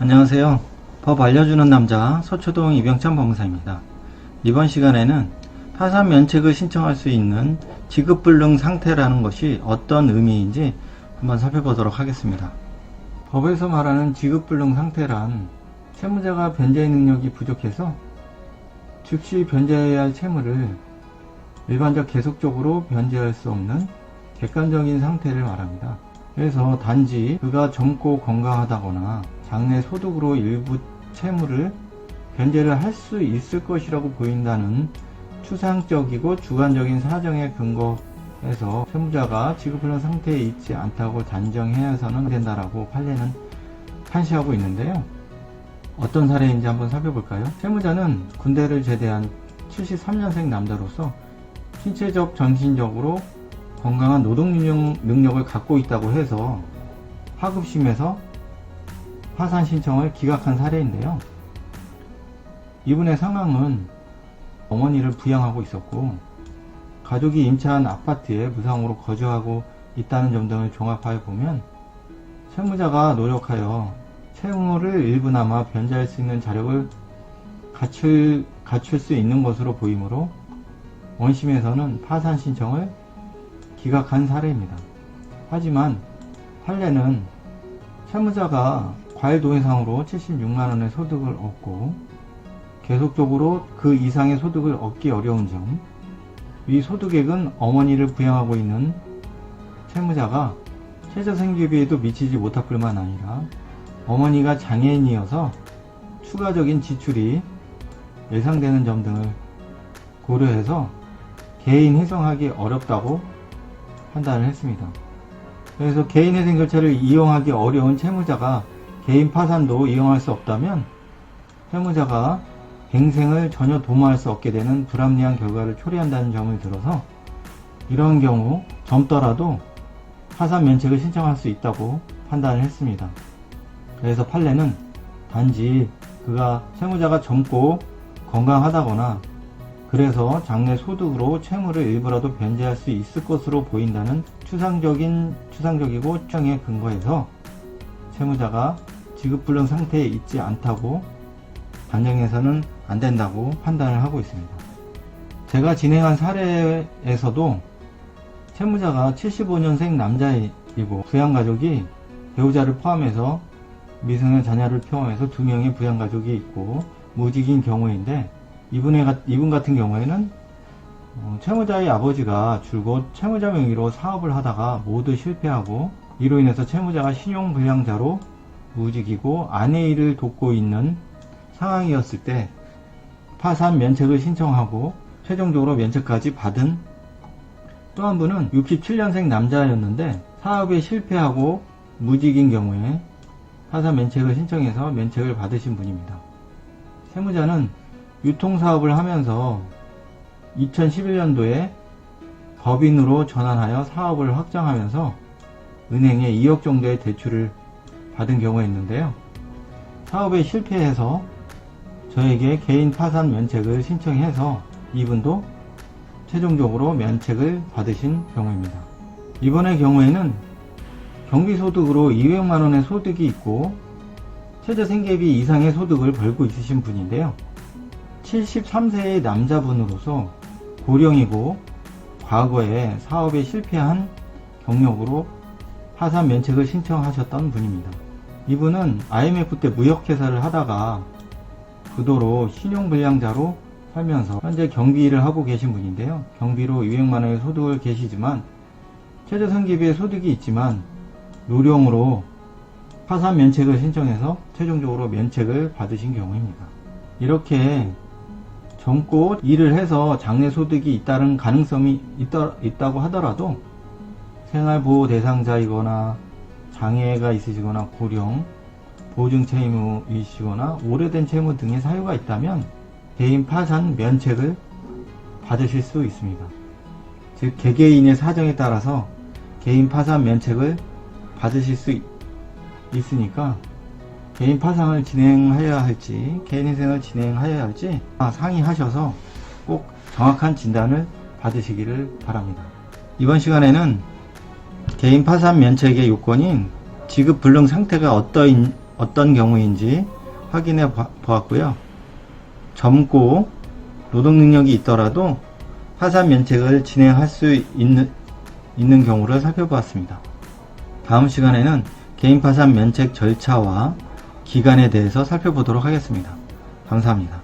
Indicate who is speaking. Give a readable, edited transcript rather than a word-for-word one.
Speaker 1: 안녕하세요. 법 알려주는 남자 서초동 이병찬 법무사입니다. 이번 시간에는 파산 면책을 신청할 수 있는 지급불능 상태라는 것이 어떤 의미인지 한번 살펴보도록 하겠습니다. 법에서 말하는 지급불능 상태란 채무자가 변제 능력이 부족해서 즉시 변제해야 할 채무를 일반적 계속적으로 변제할 수 없는 객관적인 상태를 말합니다. 그래서 단지 그가 젊고 건강하다거나 장래 소득으로 일부 채무를 변제를 할 수 있을 것이라고 보인다는 추상적이고 주관적인 사정에 근거해서 채무자가 지급불능 상태에 있지 않다고 단정해서는 된다라고 판례는 판시하고 있는데요. 어떤 사례인지 한번 살펴볼까요? 채무자는 군대를 제대한 73년생 남자로서 신체적, 정신적으로 건강한 노동 능력을 갖고 있다고 해서 하급심에서 파산 신청을 기각한 사례인데요. 이분의 상황은 어머니를 부양하고 있었고 가족이 임차한 아파트에 무상으로 거주하고 있다는 점 등을 종합하여 보면 채무자가 노력하여 채무를 일부나마 변제할 수 있는 자력을 갖출 수 있는 것으로 보이므로 원심에서는 파산 신청을 기각한 사례입니다. 하지만 판례는 채무자가 과일도해상으로 76만원의 소득을 얻고 계속적으로 그 이상의 소득을 얻기 어려운 점, 이 소득액은 어머니를 부양하고 있는 채무자가 최저생계비에도 미치지 못할 뿐만 아니라 어머니가 장애인이어서 추가적인 지출이 예상되는 점 등을 고려해서 개인 회생하기 어렵다고 판단을 했습니다. 그래서 개인회생 절차를 이용하기 어려운 채무자가 개인 파산도 이용할 수 없다면 채무자가 갱생을 전혀 도모할 수 없게 되는 불합리한 결과를 초래한다는 점을 들어서 이런 경우 젊더라도 파산 면책을 신청할 수 있다고 판단을 했습니다. 그래서 판례는 단지 채무자가 젊고 건강하다거나 그래서 장래 소득으로 채무를 일부라도 변제할 수 있을 것으로 보인다는 추상적이고 추정에 근거해서 채무자가 지급불능 상태에 있지 않다고 단정해서는 안 된다고 판단을 하고 있습니다. 제가 진행한 사례에서도 채무자가 75년생 남자이고 부양가족이 배우자를 포함해서 미성년 자녀를 포함해서 2명의 부양가족이 있고 무직인 경우인데 이분 같은 경우에는 채무자의 아버지가 줄곧 채무자 명의로 사업을 하다가 모두 실패하고 이로 인해서 채무자가 신용불량자로 무직이고 아내 일을 돕고 있는 상황이었을 때 파산 면책을 신청하고 최종적으로 면책까지 받은 또 한 분은 67년생 남자였는데 사업에 실패하고 무직인 경우에 파산 면책을 신청해서 면책을 받으신 분입니다. 채무자는 유통사업을 하면서 2011년도에 법인으로 전환하여 사업을 확장하면서 은행에 2억 정도의 대출을 받은 경우가 있는데요. 사업에 실패해서 저에게 개인 파산 면책을 신청해서 이분도 최종적으로 면책을 받으신 경우입니다. 이번의 경우에는 경비소득으로 200만원의 소득이 있고 최저생계비 이상의 소득을 벌고 있으신 분인데요. 73세의 남자분으로서 고령이고 과거에 사업에 실패한 경력으로 파산 면책을 신청하셨던 분입니다. 이분은 IMF 때 무역회사를 하다가 부도로 신용불량자로 살면서 현재 경비를 하고 계신 분인데요. 경비로 200만원의 소득을 계시지만 최저생계비의 소득이 있지만 노령으로 파산 면책을 신청해서 최종적으로 면책을 받으신 경우입니다. 이렇게 젊고 일을 해서 장래 소득이 있다는 가능성이 있다고 하더라도 생활보호 대상자이거나 장애가 있으시거나 고령, 보증 채무이시거나 오래된 채무 등의 사유가 있다면 개인 파산 면책을 받으실 수 있습니다. 즉 개개인의 사정에 따라서 개인 파산 면책을 받으실 수 있으니까 개인 파산을 진행해야 할지 개인 회생을 진행해야 할지 상의하셔서 꼭 정확한 진단을 받으시기를 바랍니다. 이번 시간에는 개인 파산 면책의 요건인 지급 불능 상태가 어떤 경우인지 확인해 보았고요. 젊고 노동 능력이 있더라도 파산 면책을 진행할 수 있는 경우를 살펴보았습니다. 다음 시간에는 개인 파산 면책 절차와 기간에 대해서 살펴보도록 하겠습니다. 감사합니다.